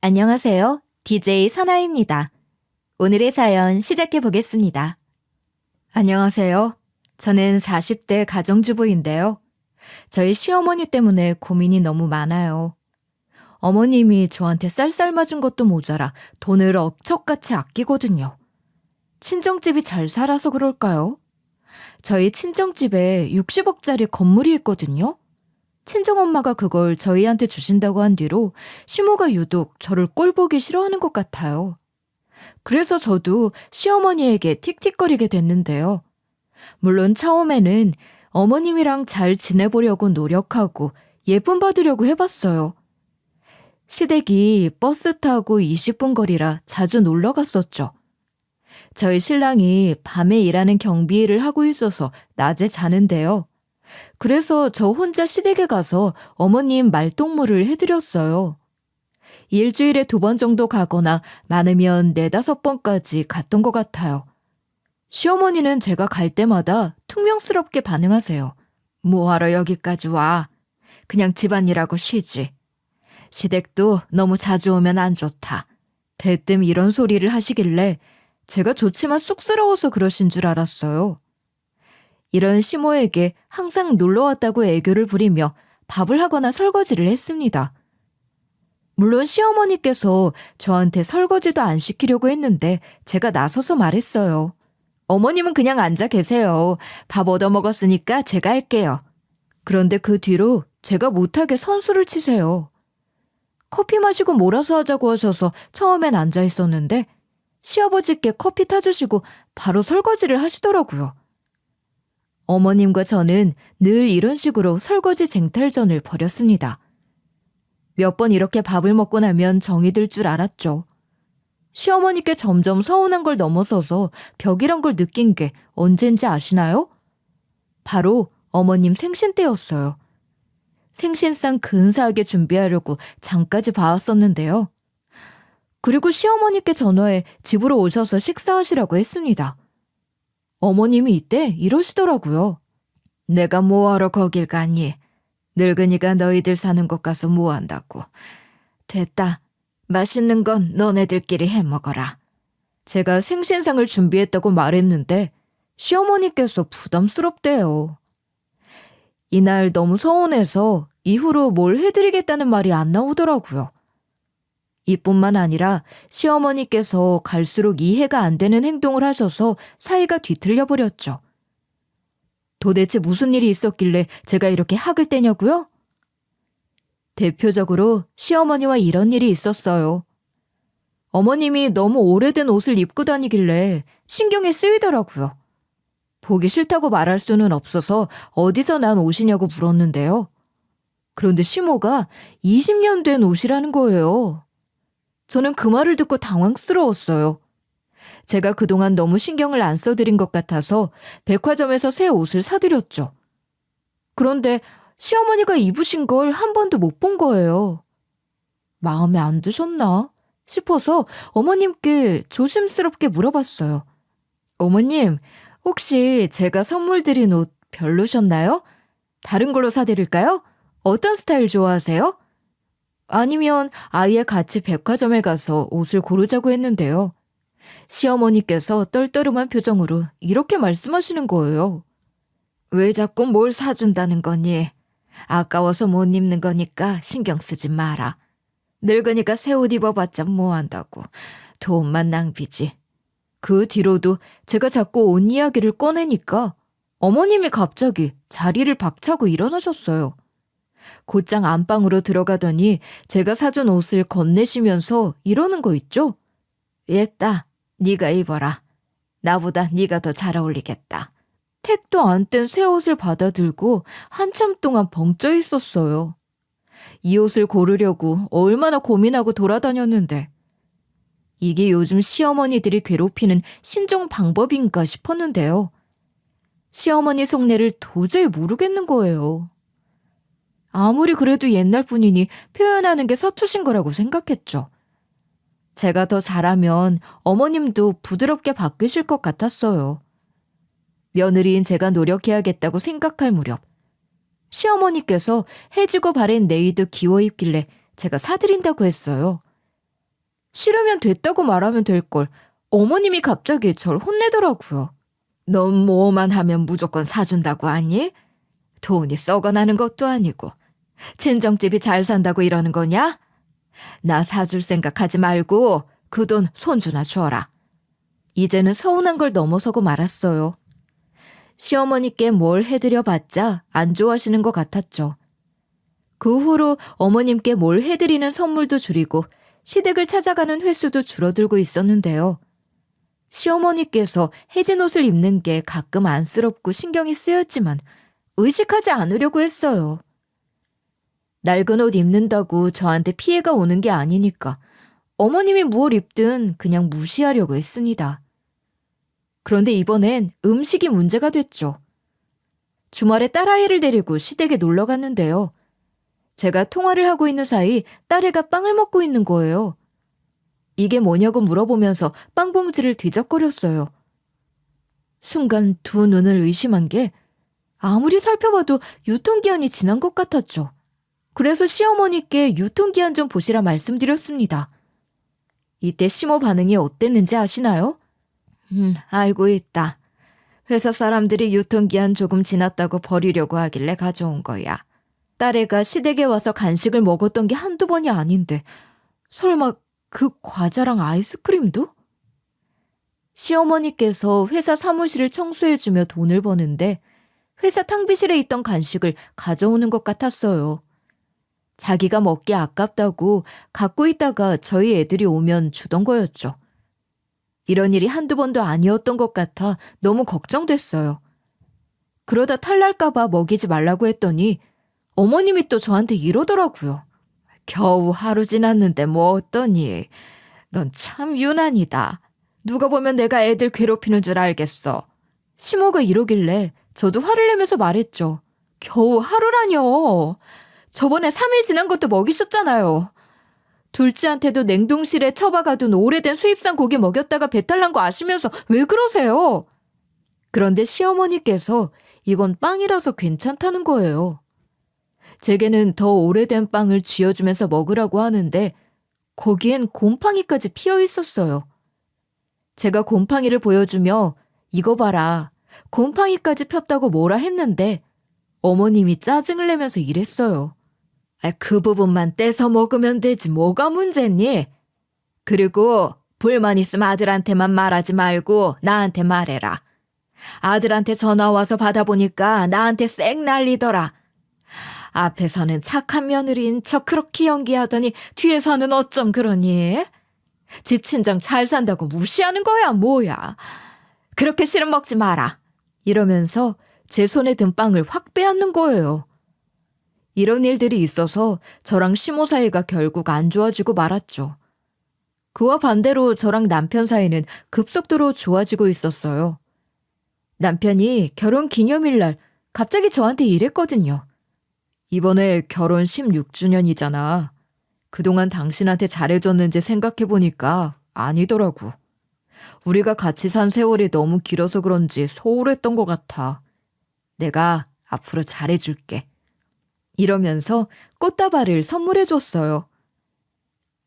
안녕하세요. DJ 선아입니다. 오늘의 사연 시작해 보겠습니다. 안녕하세요. 저는 40대 가정주부인데요. 저희 시어머니 때문에 고민이 너무 많아요. 어머님이 저한테 쌀쌀 맞은 것도 모자라 돈을 억척같이 아끼거든요. 친정집이 잘 살아서 그럴까요? 저희 친정집에 60억짜리 건물이 있거든요. 친정엄마가 그걸 저희한테 주신다고 한 뒤로 시모가 유독 저를 꼴보기 싫어하는 것 같아요. 그래서 저도 시어머니에게 틱틱거리게 됐는데요. 물론 처음에는 어머님이랑 잘 지내보려고 노력하고 예쁨 받으려고 해봤어요. 시댁이 버스 타고 20분 거리라 자주 놀러 갔었죠. 저희 신랑이 밤에 일하는 경비 일을 하고 있어서 낮에 자는데요. 그래서 저 혼자 시댁에 가서 어머님 말동무를 해드렸어요. 일주일에 2번 정도 가거나 많으면 4-5번까지 갔던 것 같아요. 시어머니는 제가 갈 때마다 퉁명스럽게 반응하세요. 뭐하러 여기까지 와? 그냥 집안일하고 쉬지. 시댁도 너무 자주 오면 안 좋다. 대뜸 이런 소리를 하시길래 제가 좋지만 쑥스러워서 그러신 줄 알았어요. 이런 시모에게 항상 놀러왔다고 애교를 부리며 밥을 하거나 설거지를 했습니다. 물론 시어머니께서 저한테 설거지도 안 시키려고 했는데 제가 나서서 말했어요. 어머님은 그냥 앉아 계세요. 밥 얻어먹었으니까 제가 할게요. 그런데 그 뒤로 제가 못하게 선수를 치세요. 커피 마시고 몰아서 하자고 하셔서 처음엔 앉아 있었는데 시아버지께 커피 타주시고 바로 설거지를 하시더라고요. 어머님과 저는 늘 이런 식으로 설거지 쟁탈전을 벌였습니다. 몇 번 이렇게 밥을 먹고 나면 정이 들 줄 알았죠. 시어머니께 점점 서운한 걸 넘어서서 벽이란 걸 느낀 게 언젠지 아시나요? 바로 어머님 생신 때였어요. 생신상 근사하게 준비하려고 장까지 봐왔었는데요. 그리고 시어머니께 전화해 집으로 오셔서 식사하시라고 했습니다. 어머님이 이때 이러시더라고요. 내가 뭐하러 거길 가니? 늙은이가 너희들 사는 곳 가서 뭐한다고. 됐다. 맛있는 건 너네들끼리 해먹어라. 제가 생신상을 준비했다고 말했는데 시어머니께서 부담스럽대요. 이날 너무 서운해서 이후로 뭘 해드리겠다는 말이 안 나오더라고요. 이뿐만 아니라 시어머니께서 갈수록 이해가 안 되는 행동을 하셔서 사이가 뒤틀려 버렸죠. 도대체 무슨 일이 있었길래 제가 이렇게 학을 떼냐고요? 대표적으로 시어머니와 이런 일이 있었어요. 어머님이 너무 오래된 옷을 입고 다니길래 신경이 쓰이더라고요. 보기 싫다고 말할 수는 없어서 어디서 난 옷이냐고 물었는데요. 그런데 시모가 20년 된 옷이라는 거예요. 저는 그 말을 듣고 당황스러웠어요. 제가 그동안 너무 신경을 안 써드린 것 같아서 백화점에서 새 옷을 사드렸죠. 그런데 시어머니가 입으신 걸 한 번도 못 본 거예요. 마음에 안 드셨나 싶어서 어머님께 조심스럽게 물어봤어요. 어머님, 혹시 제가 선물 드린 옷 별로셨나요? 다른 걸로 사드릴까요? 어떤 스타일 좋아하세요? 아니면 아예 같이 백화점에 가서 옷을 고르자고 했는데요. 시어머니께서 떨떠름한 표정으로 이렇게 말씀하시는 거예요. 왜 자꾸 뭘 사준다는 거니? 아까워서 못 입는 거니까 신경 쓰지 마라. 늙으니까 새 옷 입어봤자 뭐한다고. 돈만 낭비지. 그 뒤로도 제가 자꾸 옷 이야기를 꺼내니까 어머님이 갑자기 자리를 박차고 일어나셨어요. 곧장 안방으로 들어가더니 제가 사준 옷을 건네시면서 이러는 거 있죠? 얘따, 네가 입어라. 나보다 네가 더 잘 어울리겠다. 택도 안 뗀 새 옷을 받아들고 한참 동안 벙쪄 있었어요. 이 옷을 고르려고 얼마나 고민하고 돌아다녔는데 이게 요즘 시어머니들이 괴롭히는 신종 방법인가 싶었는데요. 시어머니 속내를 도저히 모르겠는 거예요. 아무리 그래도 옛날 분이니 표현하는 게 서투신 거라고 생각했죠. 제가 더 잘하면 어머님도 부드럽게 바뀌실 것 같았어요. 며느리인 제가 노력해야겠다고 생각할 무렵 시어머니께서 해지고 바랜 네이드 기워 입길래 제가 사드린다고 했어요. 싫으면 됐다고 말하면 될 걸. 어머님이 갑자기 절 혼내더라고요. 넌 뭐만 하면 무조건 사준다고 하니? 돈이 썩어나는 것도 아니고 친정집이 잘 산다고 이러는 거냐? 나 사줄 생각하지 말고 그 돈 손주나 줘라. 이제는 서운한 걸 넘어서고 말았어요. 시어머니께 뭘 해드려봤자 안 좋아하시는 것 같았죠. 그 후로 어머님께 뭘 해드리는 선물도 줄이고 시댁을 찾아가는 횟수도 줄어들고 있었는데요. 시어머니께서 해진 옷을 입는 게 가끔 안쓰럽고 신경이 쓰였지만 의식하지 않으려고 했어요. 낡은 옷 입는다고 저한테 피해가 오는 게 아니니까 어머님이 무얼 입든 그냥 무시하려고 했습니다. 그런데 이번엔 음식이 문제가 됐죠. 주말에 딸아이를 데리고 시댁에 놀러 갔는데요. 제가 통화를 하고 있는 사이 딸애가 빵을 먹고 있는 거예요. 이게 뭐냐고 물어보면서 빵 봉지를 뒤적거렸어요. 순간 두 눈을 의심한 게 아무리 살펴봐도 유통기한이 지난 것 같았죠. 그래서 시어머니께 유통기한 좀 보시라 말씀드렸습니다. 이때 시모 반응이 어땠는지 아시나요? 알고 있다. 회사 사람들이 유통기한 조금 지났다고 버리려고 하길래 가져온 거야. 딸애가 시댁에 와서 간식을 먹었던 게 한두 번이 아닌데 설마 그 과자랑 아이스크림도? 시어머니께서 회사 사무실을 청소해주며 돈을 버는데 회사 탕비실에 있던 간식을 가져오는 것 같았어요. 자기가 먹기 아깝다고 갖고 있다가 저희 애들이 오면 주던 거였죠. 이런 일이 한두 번도 아니었던 것 같아 너무 걱정됐어요. 그러다 탈날까 봐 먹이지 말라고 했더니 어머님이 또 저한테 이러더라고요. 겨우 하루 지났는데 뭐 어떠니? 넌 참 유난이다. 누가 보면 내가 애들 괴롭히는 줄 알겠어. 시모가 이러길래 저도 화를 내면서 말했죠. 겨우 하루라뇨. 저번에 3일 지난 것도 먹이셨잖아요. 둘째한테도 냉동실에 처박아둔 오래된 수입산 고기 먹였다가 배탈 난 거 아시면서 왜 그러세요? 그런데 시어머니께서 이건 빵이라서 괜찮다는 거예요. 제게는 더 오래된 빵을 쥐어주면서 먹으라고 하는데 거기엔 곰팡이까지 피어 있었어요. 제가 곰팡이를 보여주며 이거 봐라. 곰팡이까지 폈다고 뭐라 했는데 어머님이 짜증을 내면서 이랬어요. 그 부분만 떼서 먹으면 되지 뭐가 문제니? 그리고 불만 있으면 아들한테만 말하지 말고 나한테 말해라. 아들한테 전화 와서 받아보니까 나한테 쌩 난리더라. 앞에서는 착한 며느리인 척 그렇게 연기하더니 뒤에서는 어쩜 그러니? 지 친정 잘 산다고 무시하는 거야 뭐야. 그렇게 싫으면 먹지 마라. 이러면서 제 손에 든 빵을 확 빼앗는 거예요. 이런 일들이 있어서 저랑 시모 사이가 결국 안 좋아지고 말았죠. 그와 반대로 저랑 남편 사이는 급속도로 좋아지고 있었어요. 남편이 결혼 기념일날 갑자기 저한테 이랬거든요. 이번에 결혼 16주년이잖아. 그동안 당신한테 잘해줬는지 생각해보니까 아니더라고. 우리가 같이 산 세월이 너무 길어서 그런지 소홀했던 것 같아. 내가 앞으로 잘해줄게. 이러면서 꽃다발을 선물해줬어요.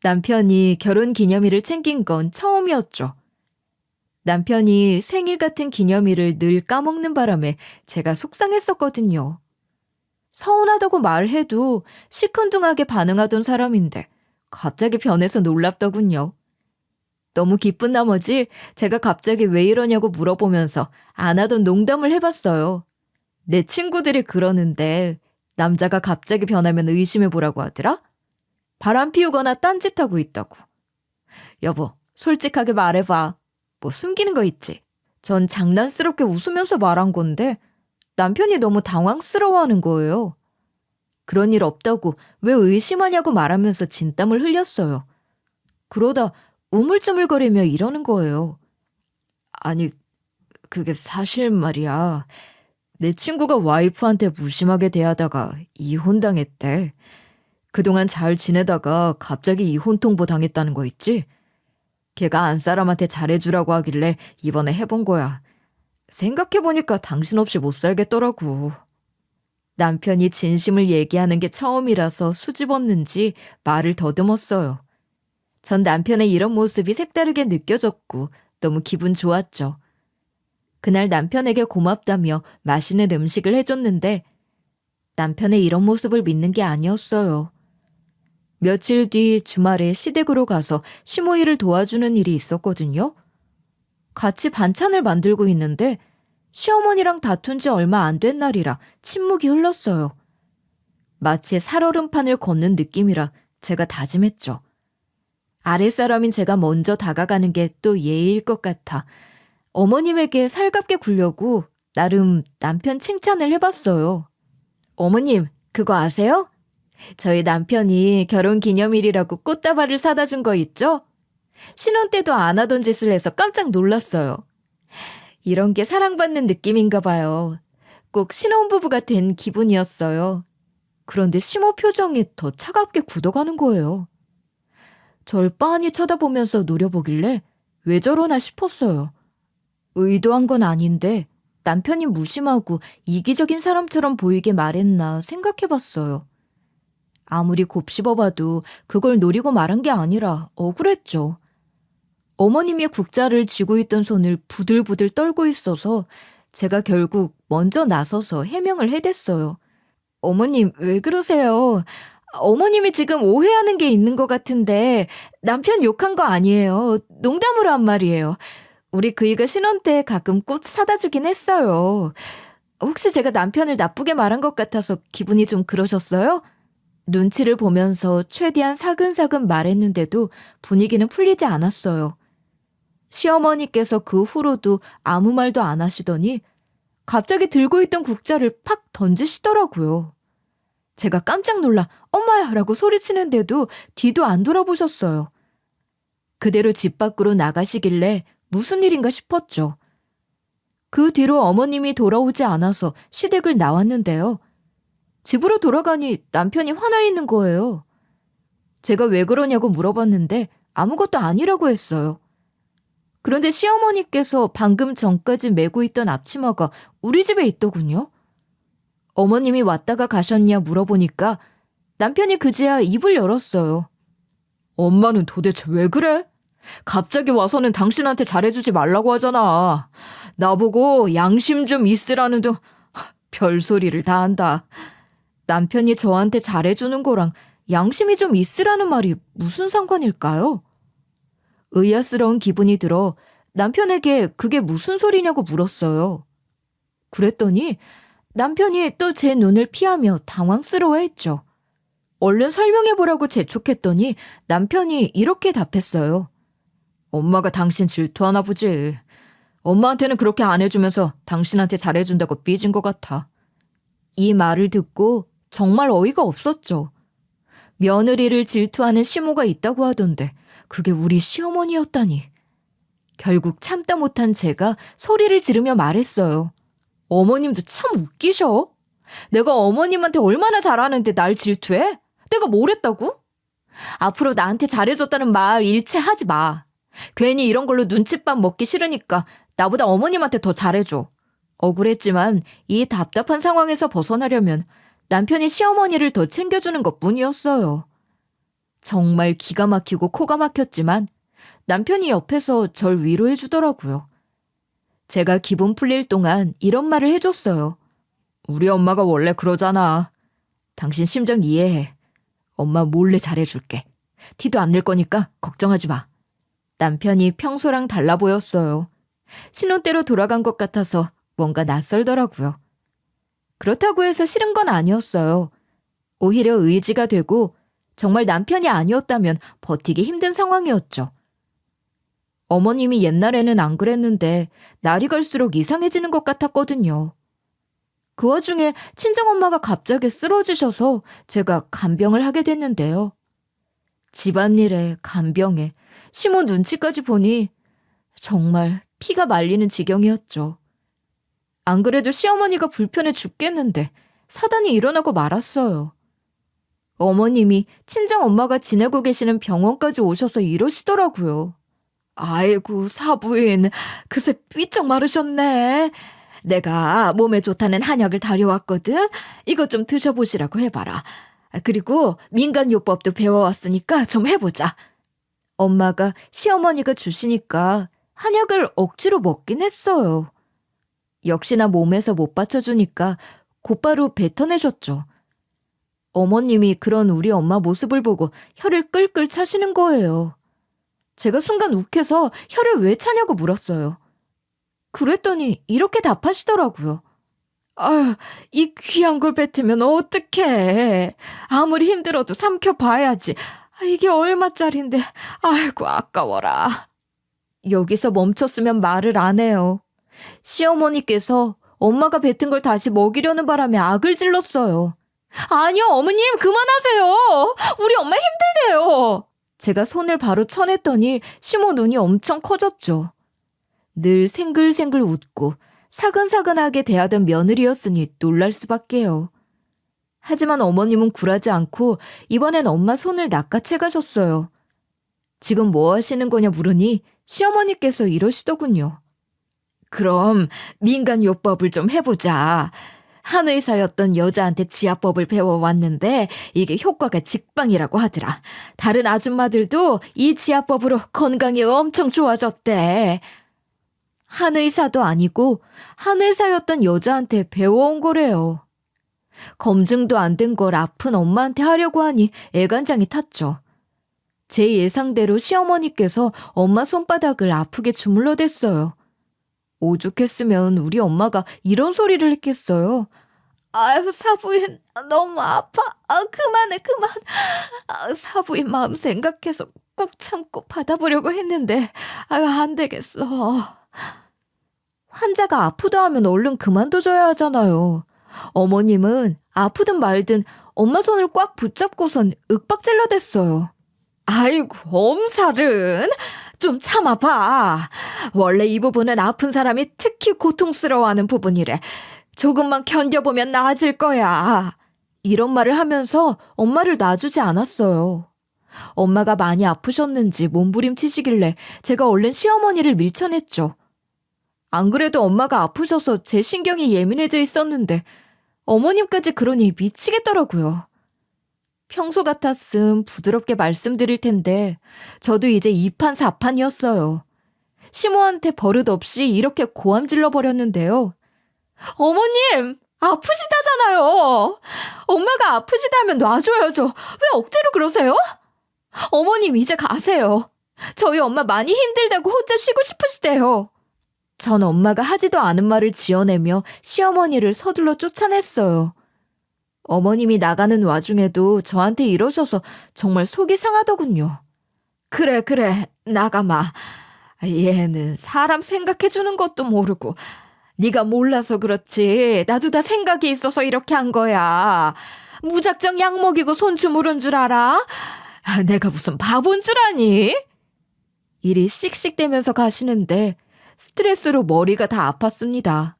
남편이 결혼 기념일을 챙긴 건 처음이었죠. 남편이 생일 같은 기념일을 늘 까먹는 바람에 제가 속상했었거든요. 서운하다고 말해도 시큰둥하게 반응하던 사람인데 갑자기 변해서 놀랍더군요. 너무 기쁜 나머지 제가 갑자기 왜 이러냐고 물어보면서 안 하던 농담을 해봤어요. 내 친구들이 그러는데 남자가 갑자기 변하면 의심해보라고 하더라? 바람 피우거나 딴짓하고 있다고. 여보, 솔직하게 말해봐. 뭐 숨기는 거 있지? 전 장난스럽게 웃으면서 말한 건데 남편이 너무 당황스러워하는 거예요. 그런 일 없다고 왜 의심하냐고 말하면서 진땀을 흘렸어요. 그러다 우물쭈물거리며 이러는 거예요. 아니, 그게 사실 말이야. 내 친구가 와이프한테 무심하게 대하다가 이혼당했대. 그동안 잘 지내다가 갑자기 이혼 통보 당했다는 거 있지? 걔가 안 사람한테 잘해주라고 하길래 이번에 해본 거야. 생각해보니까 당신 없이 못 살겠더라고. 남편이 진심을 얘기하는 게 처음이라서 수줍었는지 말을 더듬었어요. 전 남편의 이런 모습이 색다르게 느껴졌고 너무 기분 좋았죠. 그날 남편에게 고맙다며 맛있는 음식을 해줬는데 남편의 이런 모습을 믿는 게 아니었어요. 며칠 뒤 주말에 시댁으로 가서 시모이를 도와주는 일이 있었거든요. 같이 반찬을 만들고 있는데 시어머니랑 다툰 지 얼마 안 된 날이라 침묵이 흘렀어요. 마치 살얼음판을 걷는 느낌이라 제가 다짐했죠. 아랫사람인 제가 먼저 다가가는 게 또 예의일 것 같아 어머님에게 살갑게 굴려고 나름 남편 칭찬을 해봤어요. 어머님, 그거 아세요? 저희 남편이 결혼기념일이라고 꽃다발을 사다 준 거 있죠? 신혼 때도 안 하던 짓을 해서 깜짝 놀랐어요. 이런 게 사랑받는 느낌인가 봐요. 꼭 신혼부부가 된 기분이었어요. 그런데 시모 표정이 더 차갑게 굳어가는 거예요. 절 빤히 쳐다보면서 노려보길래 왜 저러나 싶었어요. 의도한 건 아닌데 남편이 무심하고 이기적인 사람처럼 보이게 말했나 생각해봤어요. 아무리 곱씹어봐도 그걸 노리고 말한 게 아니라 억울했죠. 어머님이 국자를 쥐고 있던 손을 부들부들 떨고 있어서 제가 결국 먼저 나서서 해명을 해댔어요. 어머님, 왜 그러세요? 어머님이 지금 오해하는 게 있는 것 같은데 남편 욕한 거 아니에요. 농담으로 한 말이에요. 우리 그이가 신혼 때 가끔 꽃 사다 주긴 했어요. 혹시 제가 남편을 나쁘게 말한 것 같아서 기분이 좀 그러셨어요? 눈치를 보면서 최대한 사근사근 말했는데도 분위기는 풀리지 않았어요. 시어머니께서 그 후로도 아무 말도 안 하시더니 갑자기 들고 있던 국자를 팍 던지시더라고요. 제가 깜짝 놀라 엄마야 라고 소리치는데도 뒤도 안 돌아보셨어요. 그대로 집 밖으로 나가시길래 무슨 일인가 싶었죠. 그 뒤로 어머님이 돌아오지 않아서 시댁을 나왔는데요. 집으로 돌아가니 남편이 화나 있는 거예요. 제가 왜 그러냐고 물어봤는데 아무것도 아니라고 했어요. 그런데 시어머니께서 방금 전까지 메고 있던 앞치마가 우리 집에 있더군요. 어머님이 왔다가 가셨냐 물어보니까 남편이 그제야 입을 열었어요. 엄마는 도대체 왜 그래? 갑자기 와서는 당신한테 잘해주지 말라고 하잖아. 나보고 양심 좀 있으라는 둥 별소리를 다 한다. 남편이 저한테 잘해주는 거랑 양심이 좀 있으라는 말이 무슨 상관일까요? 의아스러운 기분이 들어 남편에게 그게 무슨 소리냐고 물었어요. 그랬더니 남편이 또 제 눈을 피하며 당황스러워했죠. 얼른 설명해보라고 재촉했더니 남편이 이렇게 답했어요. 엄마가 당신 질투하나 보지. 엄마한테는 그렇게 안 해주면서 당신한테 잘해준다고 삐진 것 같아. 이 말을 듣고 정말 어이가 없었죠. 며느리를 질투하는 시모가 있다고 하던데 그게 우리 시어머니였다니. 결국 참다 못한 제가 소리를 지르며 말했어요. 어머님도 참 웃기셔. 내가 어머님한테 얼마나 잘하는데 날 질투해? 내가 뭘 했다고? 앞으로 나한테 잘해줬다는 말 일체 하지 마. 괜히 이런 걸로 눈칫밥 먹기 싫으니까 나보다 어머님한테 더 잘해줘. 억울했지만 이 답답한 상황에서 벗어나려면 남편이 시어머니를 더 챙겨주는 것뿐이었어요. 정말 기가 막히고 코가 막혔지만 남편이 옆에서 절 위로해 주더라고요. 제가 기분 풀릴 동안 이런 말을 해줬어요. 우리 엄마가 원래 그러잖아. 당신 심정 이해해. 엄마 몰래 잘해줄게. 티도 안 낼 거니까 걱정하지 마. 남편이 평소랑 달라 보였어요. 신혼 때로 돌아간 것 같아서 뭔가 낯설더라고요. 그렇다고 해서 싫은 건 아니었어요. 오히려 의지가 되고 정말 남편이 아니었다면 버티기 힘든 상황이었죠. 어머님이 옛날에는 안 그랬는데 날이 갈수록 이상해지는 것 같았거든요. 그 와중에 친정엄마가 갑자기 쓰러지셔서 제가 간병을 하게 됐는데요. 집안일에 간병에 시모 눈치까지 보니 정말 피가 말리는 지경이었죠. 안 그래도 시어머니가 불편해 죽겠는데 사단이 일어나고 말았어요. 어머님이 친정엄마가 지내고 계시는 병원까지 오셔서 이러시더라고요. 아이고 사부인, 그새 삐쩍 마르셨네. 내가 몸에 좋다는 한약을 다려왔거든. 이것 좀 드셔보시라고 해봐라. 그리고 민간요법도 배워왔으니까 좀 해보자. 엄마가 시어머니가 주시니까 한약을 억지로 먹긴 했어요. 역시나 몸에서 못 받쳐주니까 곧바로 뱉어내셨죠. 어머님이 그런 우리 엄마 모습을 보고 혀를 끌끌 차시는 거예요. 제가 순간 욱해서 혀를 왜 차냐고 물었어요. 그랬더니 이렇게 답하시더라고요. 아유, 이 귀한 걸 뱉으면 어떡해. 아무리 힘들어도 삼켜봐야지. 이게 얼마짜린데. 아이고, 아까워라. 여기서 멈췄으면 말을 안 해요. 시어머니께서 엄마가 뱉은 걸 다시 먹이려는 바람에 악을 질렀어요. 아니요, 어머님, 그만하세요. 우리 엄마 힘들대요. 제가 손을 바로 쳐냈더니 시모 눈이 엄청 커졌죠. 늘 생글생글 웃고 사근사근하게 대하던 며느리였으니 놀랄 수밖에요. 하지만 어머님은 굴하지 않고 이번엔 엄마 손을 낚아채 가셨어요. 지금 뭐 하시는 거냐 물으니 시어머니께서 이러시더군요. 그럼 민간요법을 좀 해보자. 한의사였던 여자한테 지압법을 배워왔는데 이게 효과가 직방이라고 하더라. 다른 아줌마들도 이 지압법으로 건강이 엄청 좋아졌대. 한의사도 아니고 한의사였던 여자한테 배워온 거래요. 검증도 안 된 걸 아픈 엄마한테 하려고 하니 애간장이 탔죠. 제 예상대로 시어머니께서 엄마 손바닥을 아프게 주물러댔어요. 오죽했으면 우리 엄마가 이런 소리를 했겠어요. 아유, 사부인 너무 아파. 그만해, 그만. 사부인 마음 생각해서 꾹 참고 받아보려고 했는데 안 되겠어. 환자가 아프다 하면 얼른 그만둬줘야 하잖아요. 어머님은 아프든 말든 엄마 손을 꽉 붙잡고선 윽박질러댔어요. 아이고, 엄살은 좀 참아봐. 원래 이 부분은 아픈 사람이 특히 고통스러워하는 부분이래. 조금만 견뎌보면 나아질 거야. 이런 말을 하면서 엄마를 놔주지 않았어요. 엄마가 많이 아프셨는지 몸부림치시길래 제가 얼른 시어머니를 밀쳐냈죠. 안 그래도 엄마가 아프셔서 제 신경이 예민해져 있었는데 어머님까지 그러니 미치겠더라고요. 평소 같았음 부드럽게 말씀드릴 텐데 저도 이제 2판 4판이었어요. 시모한테 버릇없이 이렇게 고함 질러버렸는데요. 어머님! 아프시다잖아요. 엄마가 아프시다면 놔줘야죠. 왜 억지로 그러세요? 어머님 이제 가세요. 저희 엄마 많이 힘들다고 혼자 쉬고 싶으시대요. 전 엄마가 하지도 않은 말을 지어내며 시어머니를 서둘러 쫓아냈어요. 어머님이 나가는 와중에도 저한테 이러셔서 정말 속이 상하더군요. 그래, 나가마. 얘는 사람 생각해주는 것도 모르고 네가 몰라서 그렇지 나도 다 생각이 있어서 이렇게 한 거야. 무작정 약 먹이고 손 주무른 줄 알아? 내가 무슨 바본 줄 아니? 일이 씩씩대면서 가시는데 스트레스로 머리가 다 아팠습니다.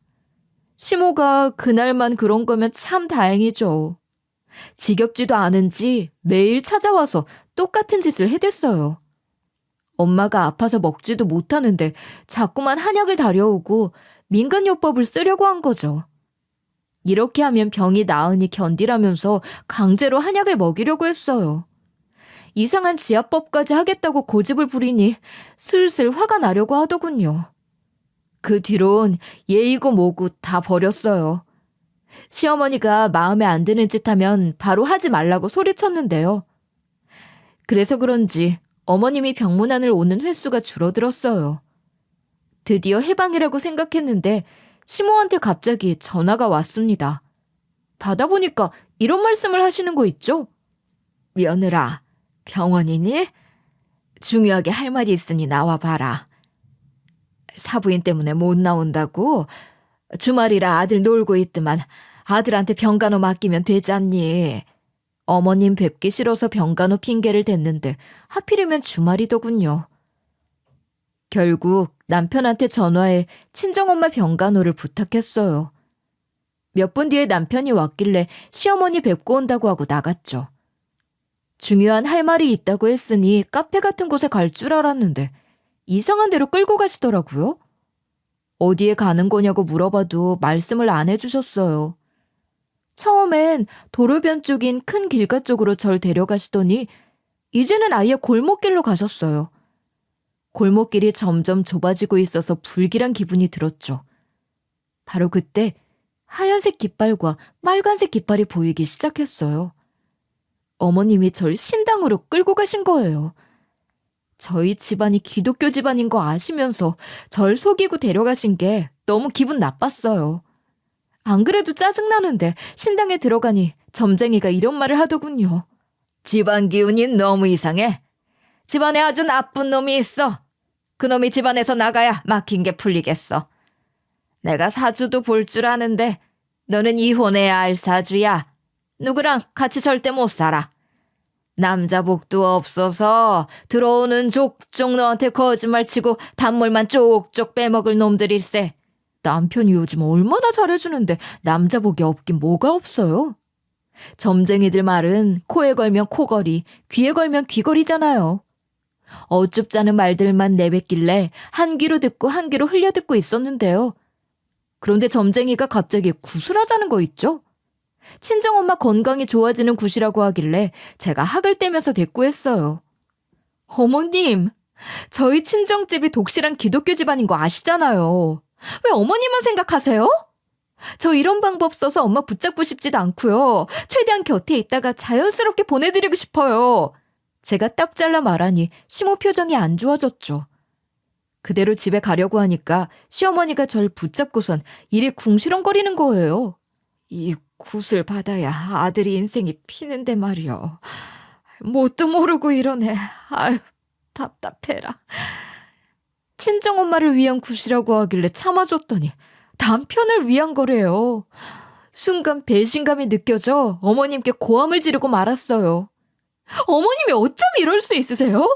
시모가 그날만 그런 거면 참 다행이죠. 지겹지도 않은지 매일 찾아와서 똑같은 짓을 해댔어요. 엄마가 아파서 먹지도 못하는데 자꾸만 한약을 다려오고 민간요법을 쓰려고 한 거죠. 이렇게 하면 병이 나으니 견디라면서 강제로 한약을 먹이려고 했어요. 이상한 지압법까지 하겠다고 고집을 부리니 슬슬 화가 나려고 하더군요. 그 뒤론 예의고 뭐고 다 버렸어요. 시어머니가 마음에 안 드는 짓 하면 바로 하지 말라고 소리쳤는데요. 그래서 그런지 어머님이 병문안을 오는 횟수가 줄어들었어요. 드디어 해방이라고 생각했는데 시모한테 갑자기 전화가 왔습니다. 받아보니까 이런 말씀을 하시는 거 있죠? 며느라, 병원이니? 중요하게 할 말이 있으니 나와봐라. 사부인 때문에 못 나온다고? 주말이라 아들 놀고 있더만 아들한테 병간호 맡기면 되잖니. 어머님 뵙기 싫어서 병간호 핑계를 댔는데 하필이면 주말이더군요. 결국 남편한테 전화해 친정엄마 병간호를 부탁했어요. 몇 분 뒤에 남편이 왔길래 시어머니 뵙고 온다고 하고 나갔죠. 중요한 할 말이 있다고 했으니 카페 같은 곳에 갈 줄 알았는데 이상한 데로 끌고 가시더라고요. 어디에 가는 거냐고 물어봐도 말씀을 안 해주셨어요. 처음엔 도로변 쪽인 큰 길가 쪽으로 절 데려가시더니 이제는 아예 골목길로 가셨어요. 골목길이 점점 좁아지고 있어서 불길한 기분이 들었죠. 바로 그때 하얀색 깃발과 빨간색 깃발이 보이기 시작했어요. 어머님이 절 신당으로 끌고 가신 거예요. 저희 집안이 기독교 집안인 거 아시면서 절 속이고 데려가신 게 너무 기분 나빴어요. 안 그래도 짜증나는데 신당에 들어가니 점쟁이가 이런 말을 하더군요. 집안 기운이 너무 이상해. 집안에 아주 나쁜 놈이 있어. 그 놈이 집안에서 나가야 막힌 게 풀리겠어. 내가 사주도 볼 줄 아는데 너는 이혼해야 할 사주야. 누구랑 같이 절대 못 살아. 남자 복도 없어서 들어오는 족족 너한테 거짓말 치고 단물만 쪽쪽 빼먹을 놈들일세. 남편이 요즘 얼마나 잘해주는데 남자 복이 없긴 뭐가 없어요. 점쟁이들 말은 코에 걸면 코걸이, 귀에 걸면 귀걸이잖아요. 어쭙잖은 말들만 내뱉길래 한 귀로 듣고 한 귀로 흘려듣고 있었는데요. 그런데 점쟁이가 갑자기 구슬하자는 거 있죠? 친정엄마 건강이 좋아지는 굿이라고 하길래 제가 학을 떼면서 대꾸했어요. 어머님, 저희 친정집이 독실한 기독교 집안인 거 아시잖아요. 왜 어머님만 생각하세요? 저 이런 방법 써서 엄마 붙잡고 싶지도 않고요. 최대한 곁에 있다가 자연스럽게 보내드리고 싶어요. 제가 딱 잘라 말하니 시모 표정이 안 좋아졌죠. 그대로 집에 가려고 하니까 시어머니가 절 붙잡고선 이리 궁시렁거리는 거예요. 이 굿을 받아야 아들이 인생이 피는데 말이여. 뭣도 모르고 이러네. 아유, 답답해라. 친정엄마를 위한 굿이라고 하길래 참아줬더니 남편을 위한 거래요. 순간 배신감이 느껴져 어머님께 고함을 지르고 말았어요. 어머님이 어쩜 이럴 수 있으세요?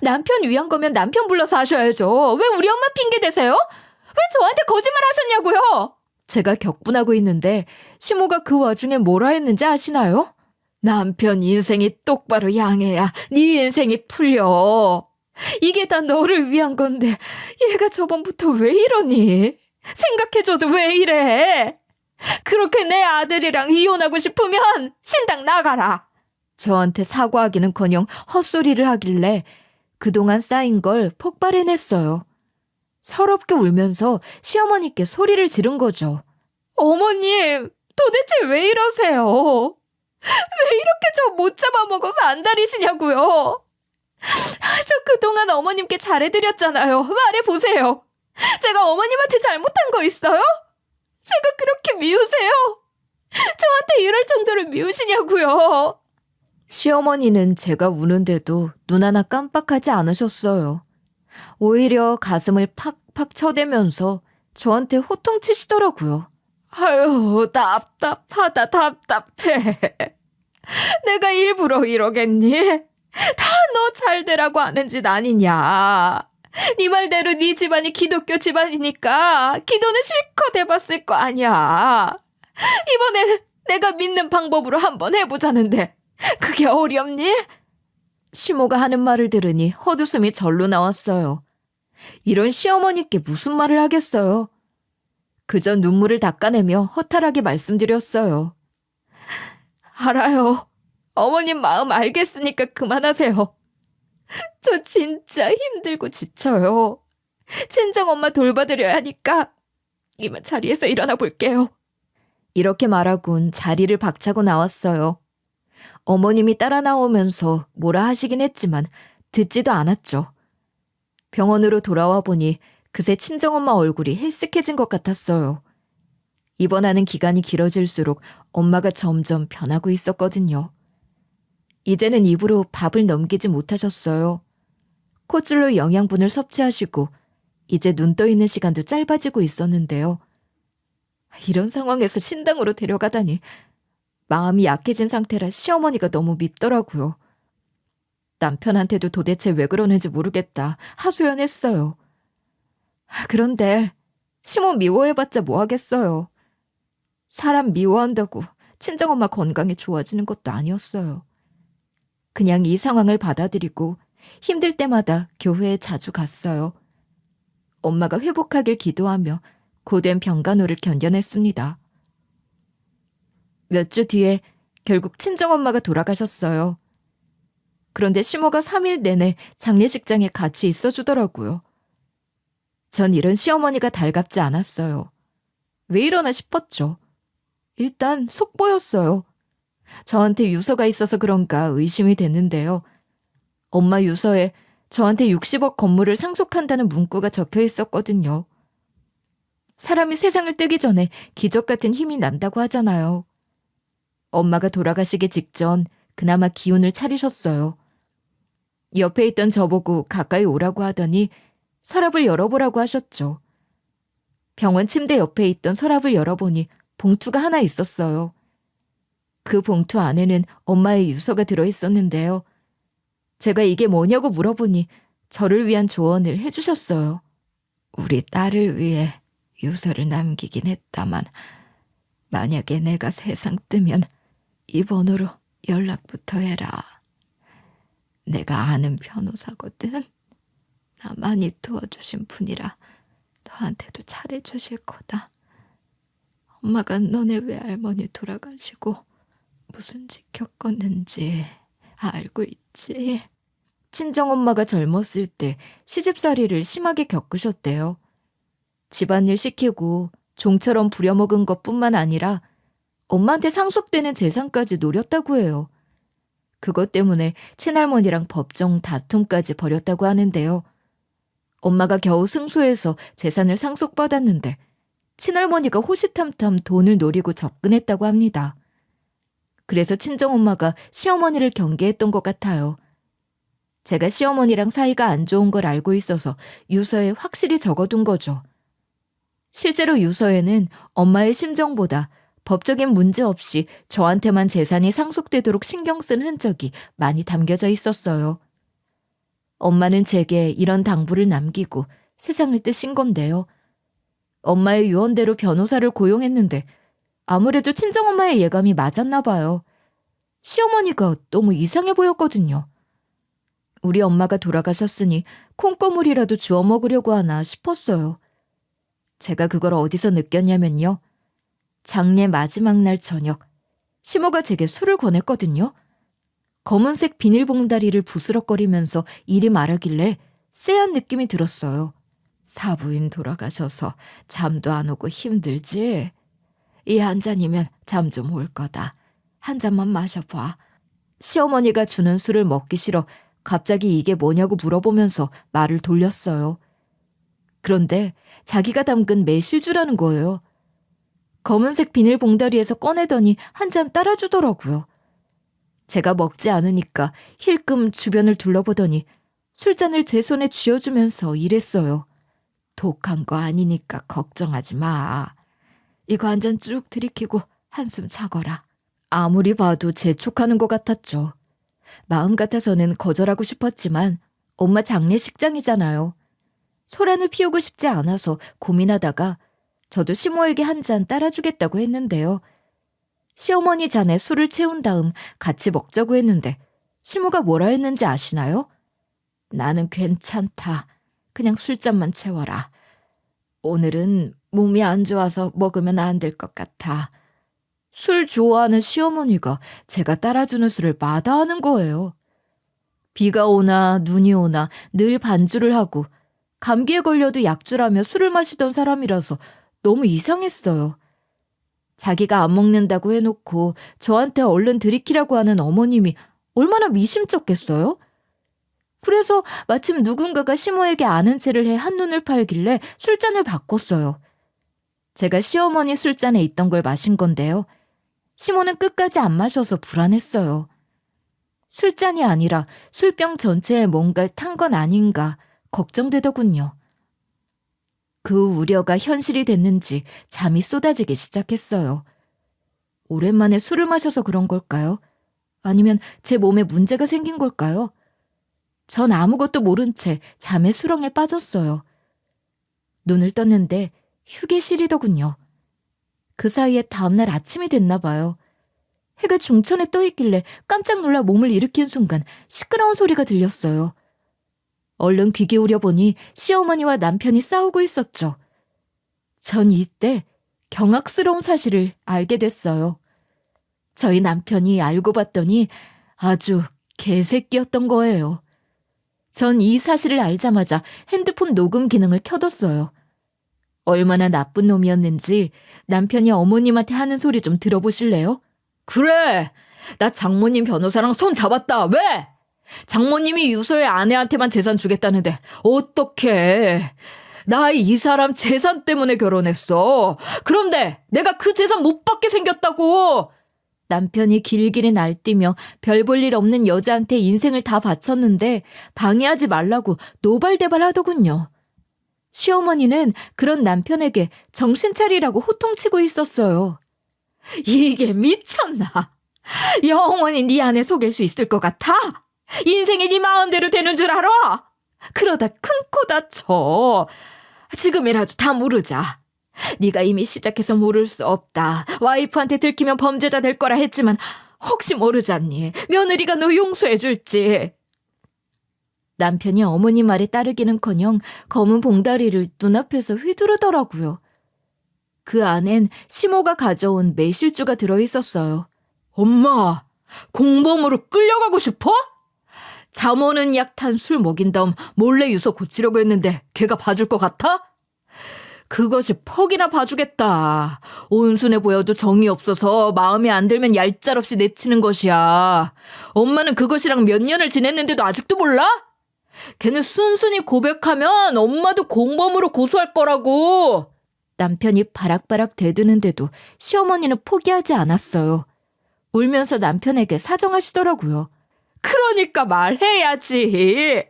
남편 위한 거면 남편 불러서 하셔야죠. 왜 우리 엄마 핑계 대세요? 왜 저한테 거짓말 하셨냐고요? 제가 격분하고 있는데 시모가 그 와중에 뭐라 했는지 아시나요? 남편 인생이 똑바로 양해야 네 인생이 풀려. 이게 다 너를 위한 건데 얘가 저번부터 왜 이러니? 생각해줘도 왜 이래? 그렇게 내 아들이랑 이혼하고 싶으면 신당 나가라. 저한테 사과하기는커녕 헛소리를 하길래 그동안 쌓인 걸 폭발해냈어요. 서럽게 울면서 시어머니께 소리를 지른 거죠. 어머님, 도대체 왜 이러세요? 왜 이렇게 저 못 잡아먹어서 안달이시냐고요? 저 그동안 어머님께 잘해드렸잖아요. 말해보세요. 제가 어머님한테 잘못한 거 있어요? 제가 그렇게 미우세요? 저한테 이럴 정도로 미우시냐고요? 시어머니는 제가 우는데도 눈 하나 깜빡하지 않으셨어요. 오히려 가슴을 팍팍 쳐대면서 저한테 호통치시더라고요. 아유, 답답하다, 답답해. 내가 일부러 이러겠니? 다 너 잘되라고 하는 짓 아니냐. 네 말대로 네 집안이 기독교 집안이니까 기도는 실컷 해봤을 거 아니야. 이번엔 내가 믿는 방법으로 한번 해보자는데 그게 어렵니? 시모가 하는 말을 들으니 헛웃음이 절로 나왔어요. 이런 시어머니께 무슨 말을 하겠어요. 그저 눈물을 닦아내며 허탈하게 말씀드렸어요. 알아요. 어머님 마음 알겠으니까 그만하세요. 저 진짜 힘들고 지쳐요. 친정엄마 돌봐드려야 하니까 이만 자리에서 일어나 볼게요. 이렇게 말하곤 자리를 박차고 나왔어요. 어머님이 따라 나오면서 뭐라 하시긴 했지만 듣지도 않았죠. 병원으로 돌아와 보니 그새 친정엄마 얼굴이 헬쓱해진 것 같았어요. 입원하는 기간이 길어질수록 엄마가 점점 변하고 있었거든요. 이제는 입으로 밥을 넘기지 못하셨어요. 콧줄로 영양분을 섭취하시고 이제 눈 떠 있는 시간도 짧아지고 있었는데요. 이런 상황에서 신당으로 데려가다니 마음이 약해진 상태라 시어머니가 너무 밉더라고요. 남편한테도 도대체 왜 그러는지 모르겠다 하소연했어요. 그런데 시모 미워해봤자 뭐 하겠어요. 사람 미워한다고 친정엄마 건강이 좋아지는 것도 아니었어요. 그냥 이 상황을 받아들이고 힘들 때마다 교회에 자주 갔어요. 엄마가 회복하길 기도하며 고된 병간호를 견뎌냈습니다. 몇 주 뒤에 결국 친정엄마가 돌아가셨어요. 그런데 시모가 3일 내내 장례식장에 같이 있어주더라고요. 전 이런 시어머니가 달갑지 않았어요. 왜 이러나 싶었죠. 일단 속보였어요. 저한테 유서가 있어서 그런가 의심이 됐는데요. 엄마 유서에 저한테 60억 건물을 상속한다는 문구가 적혀 있었거든요. 사람이 세상을 뜨기 전에 기적 같은 힘이 난다고 하잖아요. 엄마가 돌아가시기 직전 그나마 기운을 차리셨어요. 옆에 있던 저보고 가까이 오라고 하더니 서랍을 열어보라고 하셨죠. 병원 침대 옆에 있던 서랍을 열어보니 봉투가 하나 있었어요. 그 봉투 안에는 엄마의 유서가 들어있었는데요. 제가 이게 뭐냐고 물어보니 저를 위한 조언을 해주셨어요. 우리 딸을 위해 유서를 남기긴 했다만 만약에 내가 세상 뜨면 이 번호로 연락부터 해라. 내가 아는 변호사거든. 나 많이 도와주신 분이라 너한테도 잘해주실 거다. 엄마가 너네 외할머니 돌아가시고 무슨 짓 겪었는지 알고 있지? 친정엄마가 젊었을 때 시집살이를 심하게 겪으셨대요. 집안일 시키고 종처럼 부려먹은 것뿐만 아니라 엄마한테 상속되는 재산까지 노렸다고 해요. 그것 때문에 친할머니랑 법정 다툼까지 벌였다고 하는데요. 엄마가 겨우 승소해서 재산을 상속받았는데 친할머니가 호시탐탐 돈을 노리고 접근했다고 합니다. 그래서 친정엄마가 시어머니를 경계했던 것 같아요. 제가 시어머니랑 사이가 안 좋은 걸 알고 있어서 유서에 확실히 적어둔 거죠. 실제로 유서에는 엄마의 심정보다 법적인 문제 없이 저한테만 재산이 상속되도록 신경 쓴 흔적이 많이 담겨져 있었어요. 엄마는 제게 이런 당부를 남기고 세상을 뜨신 건데요. 엄마의 유언대로 변호사를 고용했는데 아무래도 친정엄마의 예감이 맞았나 봐요. 시어머니가 너무 이상해 보였거든요. 우리 엄마가 돌아가셨으니 콩고물이라도 주워 먹으려고 하나 싶었어요. 제가 그걸 어디서 느꼈냐면요. 장례 마지막 날 저녁, 시모가 제게 술을 권했거든요. 검은색 비닐봉다리를 부스럭거리면서 이리 말하길래 쎄한 느낌이 들었어요. 사부인 돌아가셔서 잠도 안 오고 힘들지? 이 한 잔이면 잠 좀 올 거다. 한 잔만 마셔봐. 시어머니가 주는 술을 먹기 싫어 갑자기 이게 뭐냐고 물어보면서 말을 돌렸어요. 그런데 자기가 담근 매실주라는 거예요. 검은색 비닐봉다리에서 꺼내더니 한 잔 따라주더라고요. 제가 먹지 않으니까 힐끔 주변을 둘러보더니 술잔을 제 손에 쥐어주면서 이랬어요. 독한 거 아니니까 걱정하지 마. 이거 한 잔 쭉 들이키고 한숨 차거라. 아무리 봐도 재촉하는 것 같았죠. 마음 같아서는 거절하고 싶었지만 엄마 장례식장이잖아요. 소란을 피우고 싶지 않아서 고민하다가 저도 시모에게 한 잔 따라주겠다고 했는데요. 시어머니 잔에 술을 채운 다음 같이 먹자고 했는데 시모가 뭐라 했는지 아시나요? 나는 괜찮다. 그냥 술잔만 채워라. 오늘은 몸이 안 좋아서 먹으면 안 될 것 같아. 술 좋아하는 시어머니가 제가 따라주는 술을 마다하는 거예요. 비가 오나 눈이 오나 늘 반주를 하고 감기에 걸려도 약주라며 술을 마시던 사람이라서 너무 이상했어요. 자기가 안 먹는다고 해놓고 저한테 얼른 들이키라고 하는 어머님이 얼마나 미심쩍겠어요? 그래서 마침 누군가가 시모에게 아는 체를 해 한눈을 팔길래 술잔을 바꿨어요. 제가 시어머니 술잔에 있던 걸 마신 건데요. 시모는 끝까지 안 마셔서 불안했어요. 술잔이 아니라 술병 전체에 뭔가를 탄 건 아닌가 걱정되더군요. 그 우려가 현실이 됐는지 잠이 쏟아지기 시작했어요. 오랜만에 술을 마셔서 그런 걸까요? 아니면 제 몸에 문제가 생긴 걸까요? 전 아무것도 모른 채 잠의 수렁에 빠졌어요. 눈을 떴는데 휴게실이더군요. 그 사이에 다음날 아침이 됐나 봐요. 해가 중천에 떠 있길래 깜짝 놀라 몸을 일으킨 순간 시끄러운 소리가 들렸어요. 얼른 귀 기울여 보니 시어머니와 남편이 싸우고 있었죠. 전 이때 경악스러운 사실을 알게 됐어요. 저희 남편이 알고 봤더니 아주 개새끼였던 거예요. 전 이 사실을 알자마자 핸드폰 녹음 기능을 켜뒀어요. 얼마나 나쁜 놈이었는지 남편이 어머님한테 하는 소리 좀 들어보실래요? 그래! 나 장모님 변호사랑 손 잡았다. 왜? 장모님이 유서의 아내한테만 재산 주겠다는데 어떡해. 나 이 사람 재산 때문에 결혼했어. 그런데 내가 그 재산 못 받게 생겼다고. 남편이 길길이 날뛰며 별 볼 일 없는 여자한테 인생을 다 바쳤는데 방해하지 말라고 노발대발 하더군요. 시어머니는 그런 남편에게 정신 차리라고 호통치고 있었어요. 이게 미쳤나? 영원히 네 아내 속일 수 있을 것 같아? 인생이 네 마음대로 되는 줄 알아? 그러다 큰 코 다쳐. 지금이라도 다 물으자. 네가 이미 시작해서 물을 수 없다. 와이프한테 들키면 범죄자 될 거라 했지만 혹시 모르잖니. 며느리가 너 용서해 줄지. 남편이 어머니 말에 따르기는커녕 검은 봉다리를 눈앞에서 휘두르더라고요. 그 안엔 시모가 가져온 매실주가 들어있었어요. 엄마, 공범으로 끌려가고 싶어? 잠 오는 약 탄 술 먹인 다음 몰래 유서 고치려고 했는데 걔가 봐줄 것 같아? 그것이 퍽이나 봐주겠다. 온순해 보여도 정이 없어서 마음에 안 들면 얄짤없이 내치는 것이야. 엄마는 그것이랑 몇 년을 지냈는데도 아직도 몰라? 걔는 순순히 고백하면 엄마도 공범으로 고소할 거라고. 남편이 바락바락 대드는데도 시어머니는 포기하지 않았어요. 울면서 남편에게 사정하시더라고요. 그러니까 말해야지.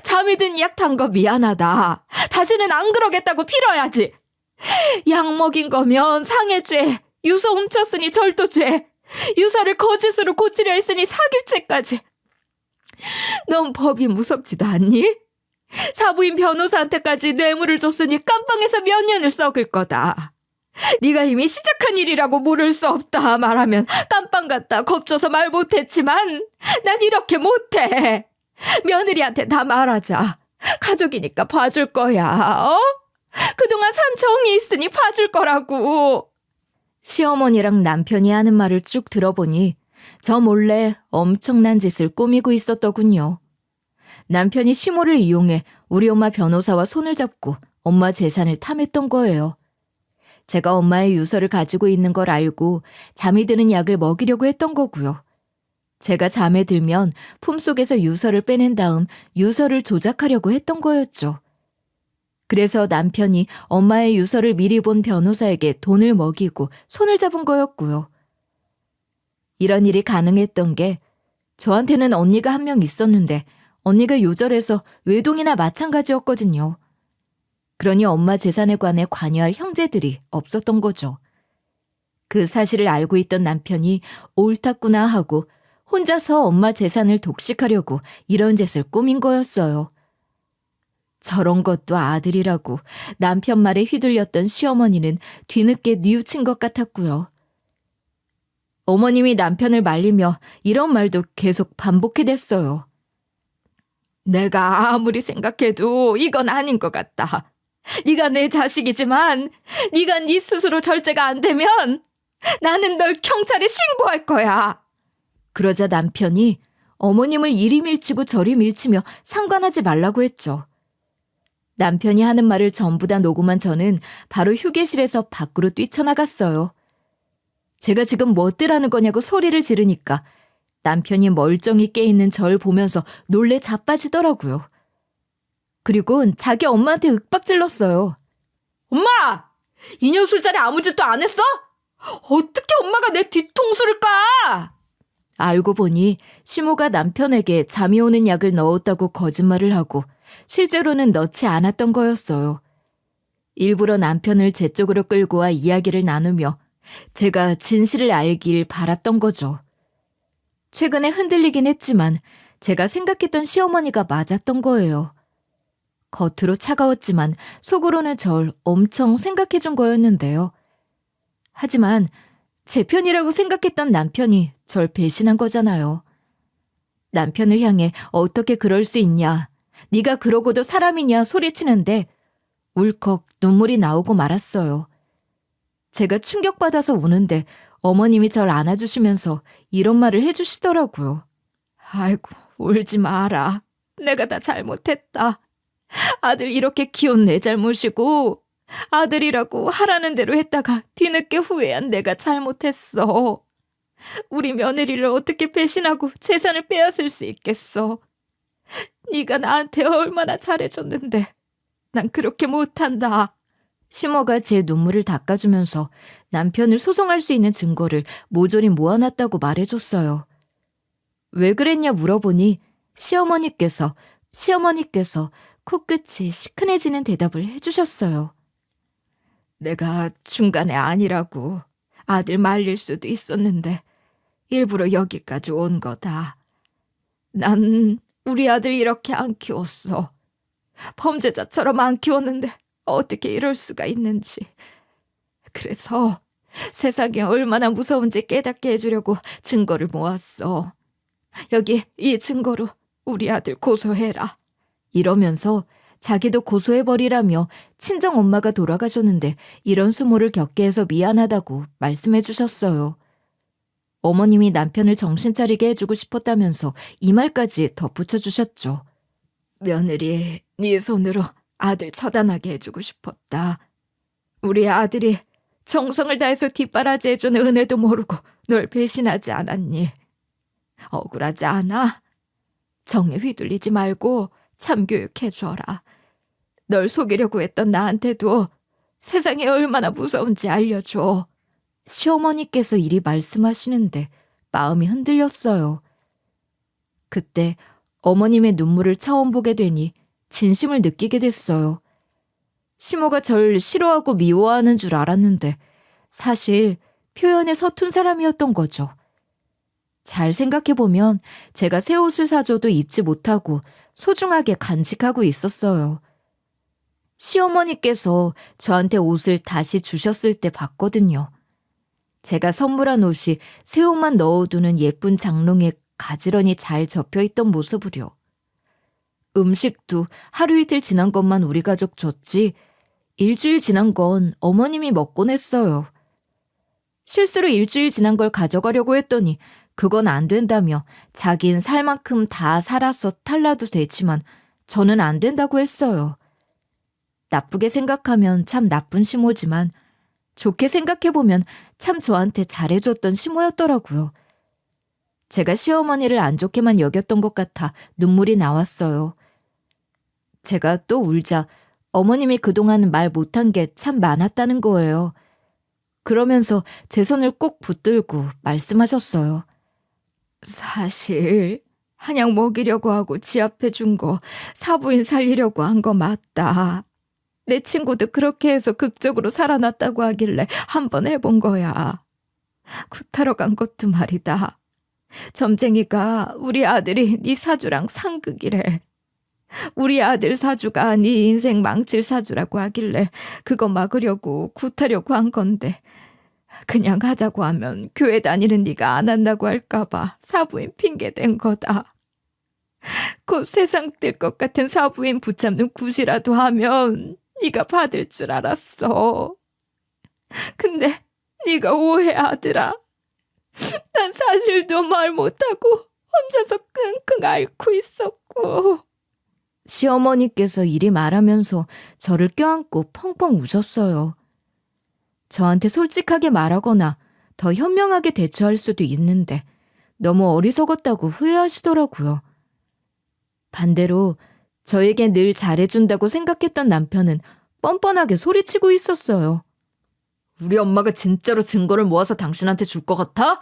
잠이 든 약 탄 거 미안하다. 다시는 안 그러겠다고 빌어야지. 약 먹인 거면 상해죄, 유서 훔쳤으니 절도죄, 유서를 거짓으로 고치려 했으니 사기죄까지. 넌 법이 무섭지도 않니? 사부인 변호사한테까지 뇌물을 줬으니 깜빵에서 몇 년을 썩을 거다. 네가 이미 시작한 일이라고 모를 수 없다 말하면 깜빵 갔다 겁줘서 말 못했지만 난 이렇게 못해. 며느리한테 다 말하자. 가족이니까 봐줄 거야. 어? 그동안 산 정이 있으니 봐줄 거라고. 시어머니랑 남편이 하는 말을 쭉 들어보니 저 몰래 엄청난 짓을 꾸미고 있었더군요. 남편이 시모를 이용해 우리 엄마 변호사와 손을 잡고 엄마 재산을 탐했던 거예요. 제가 엄마의 유서를 가지고 있는 걸 알고 잠이 드는 약을 먹이려고 했던 거고요. 제가 잠에 들면 품속에서 유서를 빼낸 다음 유서를 조작하려고 했던 거였죠. 그래서 남편이 엄마의 유서를 미리 본 변호사에게 돈을 먹이고 손을 잡은 거였고요. 이런 일이 가능했던 게 저한테는 언니가 한 명 있었는데 언니가 요절해서 외동이나 마찬가지였거든요. 그러니 엄마 재산에 관해 관여할 형제들이 없었던 거죠. 그 사실을 알고 있던 남편이 옳았구나 하고 혼자서 엄마 재산을 독식하려고 이런 짓을 꾸민 거였어요. 저런 것도 아들이라고 남편 말에 휘둘렸던 시어머니는 뒤늦게 뉘우친 것 같았고요. 어머님이 남편을 말리며 이런 말도 계속 반복해댔어요. 내가 아무리 생각해도 이건 아닌 것 같다. 네가 내 자식이지만 네가 네 스스로 절제가 안 되면 나는 널 경찰에 신고할 거야. 그러자 남편이 어머님을 이리 밀치고 저리 밀치며 상관하지 말라고 했죠. 남편이 하는 말을 전부 다 녹음한 저는 바로 휴게실에서 밖으로 뛰쳐나갔어요. 제가 지금 뭐뜨라는 거냐고 소리를 지르니까 남편이 멀쩡히 깨있는 절 보면서 놀래 자빠지더라고요. 그리고 자기 엄마한테 윽박질렀어요. 엄마! 이년 술자리 아무 짓도 안 했어? 어떻게 엄마가 내 뒤통수를 까? 알고 보니 시모가 남편에게 잠이 오는 약을 넣었다고 거짓말을 하고 실제로는 넣지 않았던 거였어요. 일부러 남편을 제 쪽으로 끌고 와 이야기를 나누며 제가 진실을 알길 바랐던 거죠. 최근에 흔들리긴 했지만 제가 생각했던 시어머니가 맞았던 거예요. 겉으로 차가웠지만 속으로는 절 엄청 생각해준 거였는데요. 하지만 제 편이라고 생각했던 남편이 절 배신한 거잖아요. 남편을 향해 어떻게 그럴 수 있냐, 네가 그러고도 사람이냐 소리치는데 울컥 눈물이 나오고 말았어요. 제가 충격받아서 우는데 어머님이 절 안아주시면서 이런 말을 해주시더라고요. 아이고, 울지 마라. 내가 다 잘못했다. 아들 이렇게 키운 내 잘못이고 아들이라고 하라는 대로 했다가 뒤늦게 후회한 내가 잘못했어. 우리 며느리를 어떻게 배신하고 재산을 빼앗을 수 있겠어. 네가 나한테 얼마나 잘해줬는데 난 그렇게 못한다. 시모가 제 눈물을 닦아주면서 남편을 소송할 수 있는 증거를 모조리 모아놨다고 말해줬어요. 왜 그랬냐 물어보니 시어머니께서 코끝이 시큰해지는 대답을 해주셨어요. 내가 중간에 아니라고 아들 말릴 수도 있었는데 일부러 여기까지 온 거다. 난 우리 아들 이렇게 안 키웠어. 범죄자처럼 안 키웠는데 어떻게 이럴 수가 있는지. 그래서 세상이 얼마나 무서운지 깨닫게 해주려고 증거를 모았어. 여기 이 증거로 우리 아들 고소해라. 이러면서 자기도 고소해버리라며 친정엄마가 돌아가셨는데 이런 수모를 겪게 해서 미안하다고 말씀해 주셨어요. 어머님이 남편을 정신 차리게 해주고 싶었다면서 이 말까지 덧붙여 주셨죠. 며느리, 네 손으로 아들 처단하게 해주고 싶었다. 우리 아들이 정성을 다해서 뒷바라지 해준 은혜도 모르고 널 배신하지 않았니? 억울하지 않아? 정에 휘둘리지 말고 참교육해줘라. 널 속이려고 했던 나한테도 세상이 얼마나 무서운지 알려줘. 시어머니께서 이리 말씀하시는데 마음이 흔들렸어요. 그때 어머님의 눈물을 처음 보게 되니 진심을 느끼게 됐어요. 시모가 절 싫어하고 미워하는 줄 알았는데 사실 표현에 서툰 사람이었던 거죠. 잘 생각해보면 제가 새 옷을 사줘도 입지 못하고 소중하게 간직하고 있었어요. 시어머니께서 저한테 옷을 다시 주셨을 때 봤거든요. 제가 선물한 옷이 새 옷만 넣어두는 예쁜 장롱에 가지런히 잘 접혀있던 모습으려. 음식도 하루 이틀 지난 것만 우리 가족 줬지 일주일 지난 건 어머님이 먹곤 했어요. 실수로 일주일 지난 걸 가져가려고 했더니 그건 안 된다며 자긴 살 만큼 다 살아서 탈라도 되지만 저는 안 된다고 했어요. 나쁘게 생각하면 참 나쁜 시모지만 좋게 생각해보면 참 저한테 잘해줬던 시모였더라고요. 제가 시어머니를 안 좋게만 여겼던 것 같아 눈물이 나왔어요. 제가 또 울자 어머님이 그동안 말 못한 게 참 많았다는 거예요. 그러면서 제 손을 꼭 붙들고 말씀하셨어요. 사실 한약 먹이려고 하고 지압해준 거 사부인 살리려고 한 거 맞다. 내 친구도 그렇게 해서 극적으로 살아났다고 하길래 한번 해본 거야. 굿하러 간 것도 말이다. 점쟁이가 우리 아들이 네 사주랑 상극이래. 우리 아들 사주가 네 인생 망칠 사주라고 하길래 그거 막으려고 굿하려고 한 건데 그냥 하자고 하면 교회 다니는 네가 안 한다고 할까봐 사부인 핑계댄 거다. 곧 세상 뜰 것 같은 사부인 붙잡는 굿이라도 하면 네가 받을 줄 알았어. 근데 네가 오해하더라. 난 사실도 말 못하고 혼자서 끙끙 앓고 있었고. 시어머니께서 이리 말하면서 저를 껴안고 펑펑 우셨어요. 저한테 솔직하게 말하거나 더 현명하게 대처할 수도 있는데 너무 어리석었다고 후회하시더라고요. 반대로 저에게 늘 잘해준다고 생각했던 남편은 뻔뻔하게 소리치고 있었어요. 우리 엄마가 진짜로 증거를 모아서 당신한테 줄 것 같아?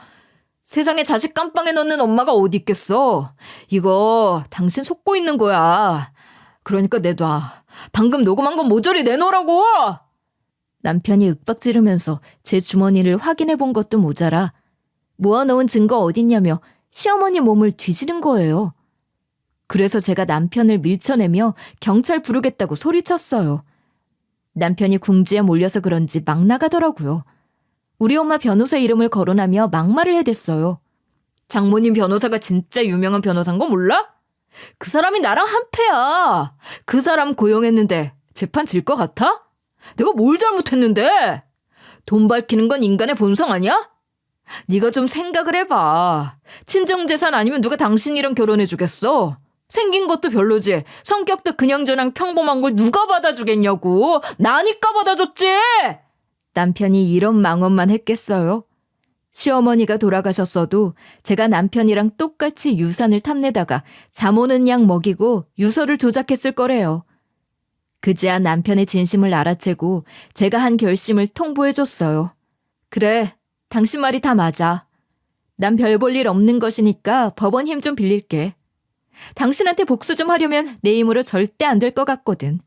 세상에 자식 깜빵에 넣는 엄마가 어디 있겠어. 이거 당신 속고 있는 거야. 그러니까 내놔. 방금 녹음한 건 모조리 내놓으라고. 남편이 윽박지르면서 제 주머니를 확인해 본 것도 모자라 모아놓은 증거 어딨냐며 시어머니 몸을 뒤지는 거예요. 그래서 제가 남편을 밀쳐내며 경찰 부르겠다고 소리쳤어요. 남편이 궁지에 몰려서 그런지 막 나가더라고요. 우리 엄마 변호사 이름을 거론하며 막말을 해댔어요. 장모님 변호사가 진짜 유명한 변호사인 거 몰라? 그 사람이 나랑 한패야. 그 사람 고용했는데 재판 질 것 같아? 내가 뭘 잘못했는데? 돈 밝히는 건 인간의 본성 아니야? 네가 좀 생각을 해봐. 친정재산 아니면 누가 당신이랑 결혼해주겠어? 생긴 것도 별로지. 성격도 그냥저냥 평범한 걸 누가 받아주겠냐고. 나니까 받아줬지. 남편이 이런 망언만 했겠어요? 시어머니가 돌아가셨어도 제가 남편이랑 똑같이 유산을 탐내다가 잠 오는 약 먹이고 유서를 조작했을 거래요. 그제야 남편의 진심을 알아채고 제가 한 결심을 통보해줬어요. 그래, 당신 말이 다 맞아. 난 별 볼 일 없는 것이니까 법원 힘 좀 빌릴게. 당신한테 복수 좀 하려면 내 힘으로 절대 안 될 것 같거든.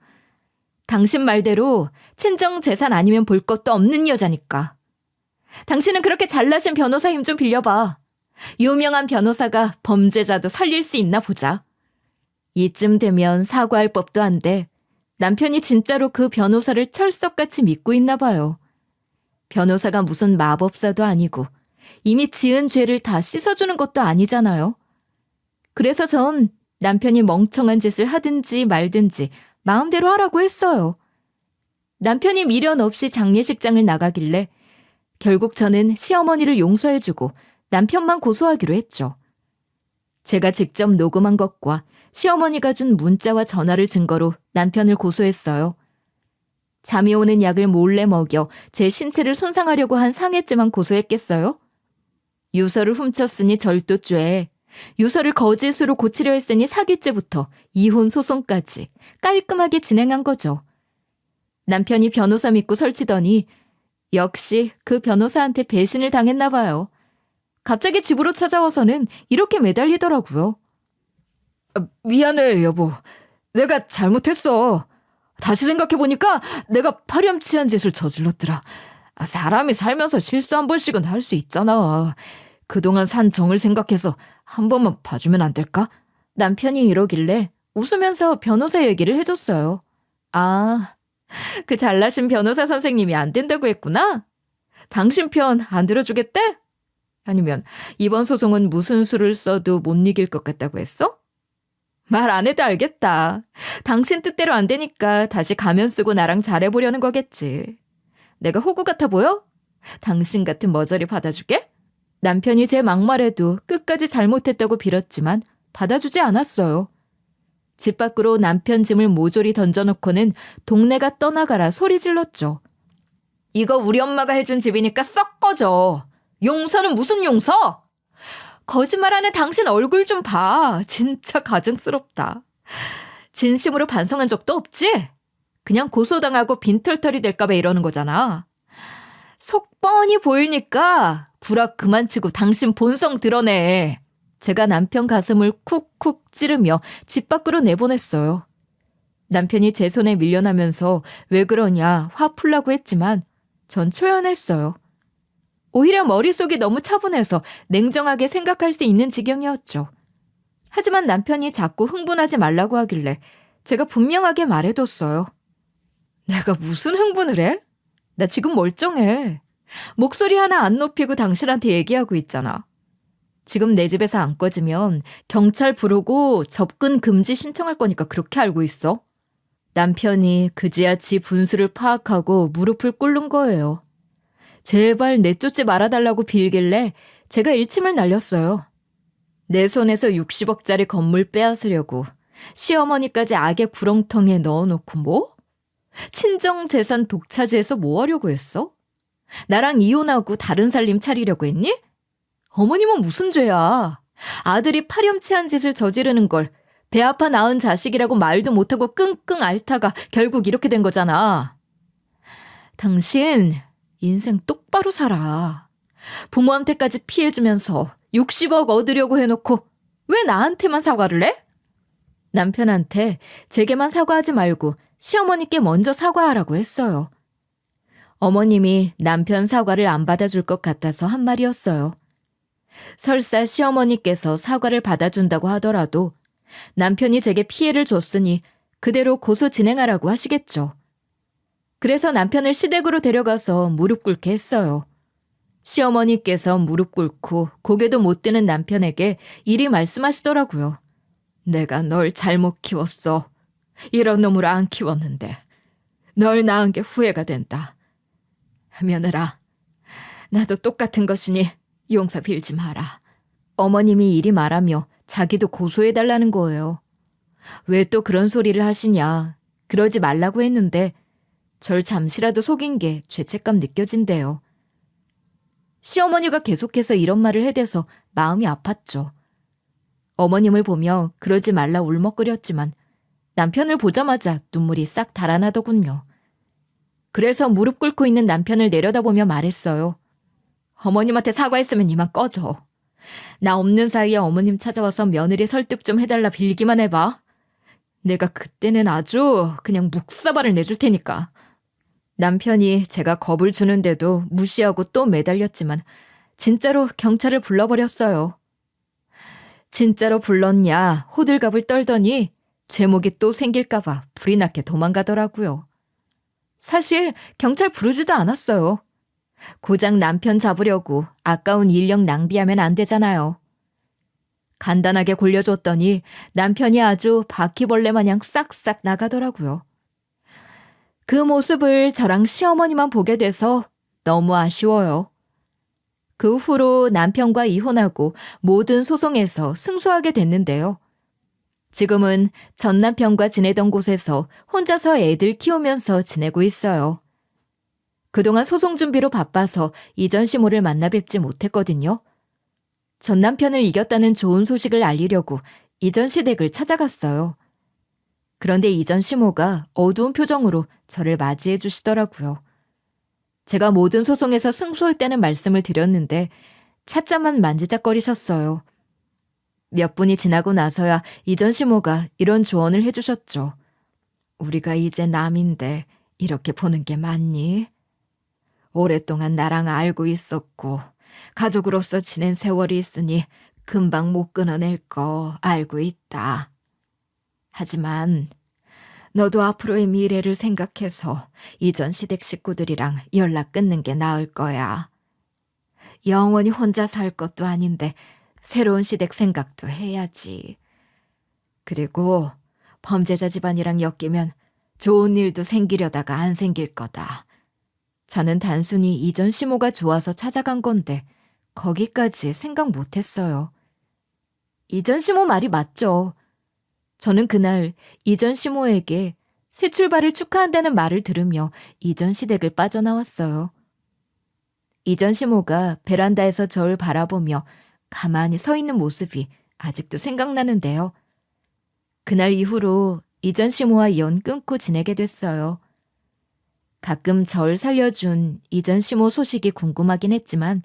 당신 말대로 친정 재산 아니면 볼 것도 없는 여자니까. 당신은 그렇게 잘나신 변호사 힘 좀 빌려봐. 유명한 변호사가 범죄자도 살릴 수 있나 보자. 이쯤 되면 사과할 법도 한데 남편이 진짜로 그 변호사를 철석같이 믿고 있나 봐요. 변호사가 무슨 마법사도 아니고 이미 지은 죄를 다 씻어주는 것도 아니잖아요. 그래서 전 남편이 멍청한 짓을 하든지 말든지 마음대로 하라고 했어요. 남편이 미련 없이 장례식장을 나가길래 결국 저는 시어머니를 용서해주고 남편만 고소하기로 했죠. 제가 직접 녹음한 것과 시어머니가 준 문자와 전화를 증거로 남편을 고소했어요. 잠이 오는 약을 몰래 먹여 제 신체를 손상하려고 한 상해죄만 고소했겠어요? 유서를 훔쳤으니 절도죄, 유서를 거짓으로 고치려 했으니 사기죄부터 이혼 소송까지 깔끔하게 진행한 거죠. 남편이 변호사 믿고 설치더니 역시 그 변호사한테 배신을 당했나 봐요. 갑자기 집으로 찾아와서는 이렇게 매달리더라고요. 미안해, 여보. 내가 잘못했어. 다시 생각해보니까 내가 파렴치한 짓을 저질렀더라. 사람이 살면서 실수 한 번씩은 할 수 있잖아. 그동안 산 정을 생각해서 한 번만 봐주면 안 될까? 남편이 이러길래 웃으면서 변호사 얘기를 해줬어요. 아, 그 잘나신 변호사 선생님이 안 된다고 했구나? 당신 편 안 들어주겠대? 아니면 이번 소송은 무슨 수를 써도 못 이길 것 같다고 했어? 말 안 해도 알겠다. 당신 뜻대로 안 되니까 다시 가면 쓰고 나랑 잘해보려는 거겠지. 내가 호구 같아 보여? 당신 같은 머저리 받아주게? 남편이 제 막말에도 끝까지 잘못했다고 빌었지만 받아주지 않았어요. 집 밖으로 남편 짐을 모조리 던져놓고는 동네가 떠나가라 소리 질렀죠. 이거 우리 엄마가 해준 집이니까 썩 꺼져. 용서는 무슨 용서? 거짓말하는 당신 얼굴 좀 봐. 진짜 가증스럽다. 진심으로 반성한 적도 없지? 그냥 고소당하고 빈털털이 될까봐 이러는 거잖아. 속 뻔히 보이니까 구락 그만 치고 당신 본성 드러내. 제가 남편 가슴을 쿡쿡 찌르며 집 밖으로 내보냈어요. 남편이 제 손에 밀려나면서 왜 그러냐 화 풀라고 했지만 전 초연했어요. 오히려 머릿속이 너무 차분해서 냉정하게 생각할 수 있는 지경이었죠. 하지만 남편이 자꾸 흥분하지 말라고 하길래 제가 분명하게 말해뒀어요. 내가 무슨 흥분을 해? 나 지금 멀쩡해. 목소리 하나 안 높이고 당신한테 얘기하고 있잖아. 지금 내 집에서 안 꺼지면 경찰 부르고 접근 금지 신청할 거니까 그렇게 알고 있어. 남편이 그제야 지 분수를 파악하고 무릎을 꿇는 거예요. 제발 내쫓지 말아달라고 빌길래 제가 일침을 날렸어요. 내 손에서 60억짜리 건물 빼앗으려고 시어머니까지 악의 구렁텅이에 넣어놓고 뭐? 친정 재산 독차지해서 뭐 하려고 했어? 나랑 이혼하고 다른 살림 차리려고 했니? 어머님은 무슨 죄야? 아들이 파렴치한 짓을 저지르는 걸 배 아파 낳은 자식이라고 말도 못하고 끙끙 앓다가 결국 이렇게 된 거잖아. 당신 인생 똑바로 살아. 부모한테까지 피해주면서 60억 얻으려고 해놓고 왜 나한테만 사과를 해? 남편한테 제게만 사과하지 말고 시어머니께 먼저 사과하라고 했어요. 어머님이 남편 사과를 안 받아줄 것 같아서 한 말이었어요. 설사 시어머니께서 사과를 받아준다고 하더라도 남편이 제게 피해를 줬으니 그대로 고소 진행하라고 하시겠죠. 그래서 남편을 시댁으로 데려가서 무릎 꿇게 했어요. 시어머니께서 무릎 꿇고 고개도 못 드는 남편에게 이리 말씀하시더라고요. 내가 널 잘못 키웠어. 이런 놈으로 안 키웠는데 널 낳은 게 후회가 된다. 며느라, 나도 똑같은 것이니 용서 빌지 마라. 어머님이 이리 말하며 자기도 고소해달라는 거예요. 왜 또 그런 소리를 하시냐. 그러지 말라고 했는데 절 잠시라도 속인 게 죄책감 느껴진대요. 시어머니가 계속해서 이런 말을 해대서 마음이 아팠죠. 어머님을 보며 그러지 말라 울먹거렸지만 남편을 보자마자 눈물이 싹 달아나더군요. 그래서 무릎 꿇고 있는 남편을 내려다보며 말했어요. 어머님한테 사과했으면 이만 꺼져. 나 없는 사이에 어머님 찾아와서 며느리 설득 좀 해달라 빌기만 해봐. 내가 그때는 아주 그냥 묵사발을 내줄 테니까. 남편이 제가 겁을 주는데도 무시하고 또 매달렸지만 진짜로 경찰을 불러버렸어요. 진짜로 불렀냐 호들갑을 떨더니 죄목이 또 생길까봐 불이 나게 도망가더라고요. 사실 경찰 부르지도 않았어요. 고작 남편 잡으려고 아까운 인력 낭비하면 안 되잖아요. 간단하게 골려줬더니 남편이 아주 바퀴벌레 마냥 싹싹 나가더라고요. 그 모습을 저랑 시어머니만 보게 돼서 너무 아쉬워요. 그 후로 남편과 이혼하고 모든 소송에서 승소하게 됐는데요. 지금은 전 남편과 지내던 곳에서 혼자서 애들 키우면서 지내고 있어요. 그동안 소송 준비로 바빠서 이전 시모를 만나 뵙지 못했거든요. 전 남편을 이겼다는 좋은 소식을 알리려고 이전 시댁을 찾아갔어요. 그런데 이전 시모가 어두운 표정으로 저를 맞이해 주시더라고요. 제가 모든 소송에서 승소했다는 말씀을 드렸는데 차자만 만지작거리셨어요. 몇 분이 지나고 나서야 이전 시모가 이런 조언을 해주셨죠. 우리가 이제 남인데 이렇게 보는 게 맞니? 오랫동안 나랑 알고 있었고 가족으로서 지낸 세월이 있으니 금방 못 끊어낼 거 알고 있다. 하지만 너도 앞으로의 미래를 생각해서 이전 시댁 식구들이랑 연락 끊는 게 나을 거야. 영원히 혼자 살 것도 아닌데 새로운 시댁 생각도 해야지. 그리고 범죄자 집안이랑 엮이면 좋은 일도 생기려다가 안 생길 거다. 저는 단순히 이전 시모가 좋아서 찾아간 건데 거기까지 생각 못했어요. 이전 시모 말이 맞죠. 저는 그날 이전 시모에게 새 출발을 축하한다는 말을 들으며 이전 시댁을 빠져나왔어요. 이전 시모가 베란다에서 저를 바라보며 가만히 서 있는 모습이 아직도 생각나는데요. 그날 이후로 이전 시모와 연 끊고 지내게 됐어요. 가끔 절 살려준 이전 시모 소식이 궁금하긴 했지만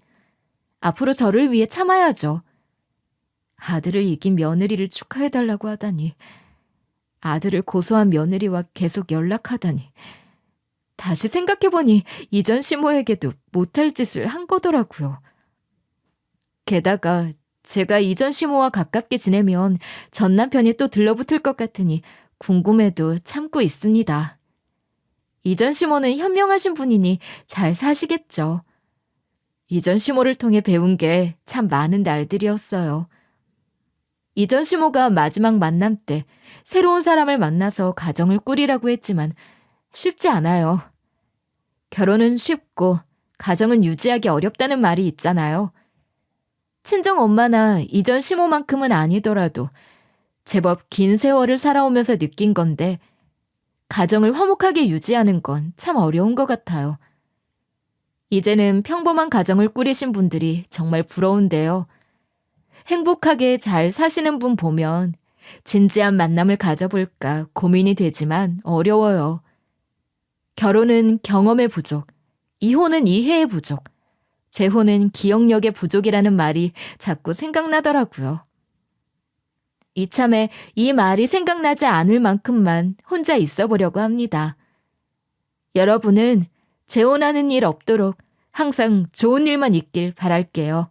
앞으로 저를 위해 참아야죠. 아들을 이긴 며느리를 축하해달라고 하다니, 아들을 고소한 며느리와 계속 연락하다니, 다시 생각해보니 이전 시모에게도 못할 짓을 한 거더라고요. 게다가 제가 이전 시모와 가깝게 지내면 전 남편이 또 들러붙을 것 같으니 궁금해도 참고 있습니다. 이전 시모는 현명하신 분이니 잘 사시겠죠. 이전 시모를 통해 배운 게 참 많은 날들이었어요. 이전 시모가 마지막 만남 때 새로운 사람을 만나서 가정을 꾸리라고 했지만 쉽지 않아요. 결혼은 쉽고 가정은 유지하기 어렵다는 말이 있잖아요. 친정 엄마나 이전 시모만큼은 아니더라도 제법 긴 세월을 살아오면서 느낀 건데 가정을 화목하게 유지하는 건 참 어려운 것 같아요. 이제는 평범한 가정을 꾸리신 분들이 정말 부러운데요. 행복하게 잘 사시는 분 보면 진지한 만남을 가져볼까 고민이 되지만 어려워요. 결혼은 경험의 부족, 이혼은 이해의 부족, 재혼은 기억력의 부족이라는 말이 자꾸 생각나더라고요. 이참에 이 말이 생각나지 않을 만큼만 혼자 있어 보려고 합니다. 여러분은 재혼하는 일 없도록 항상 좋은 일만 있길 바랄게요.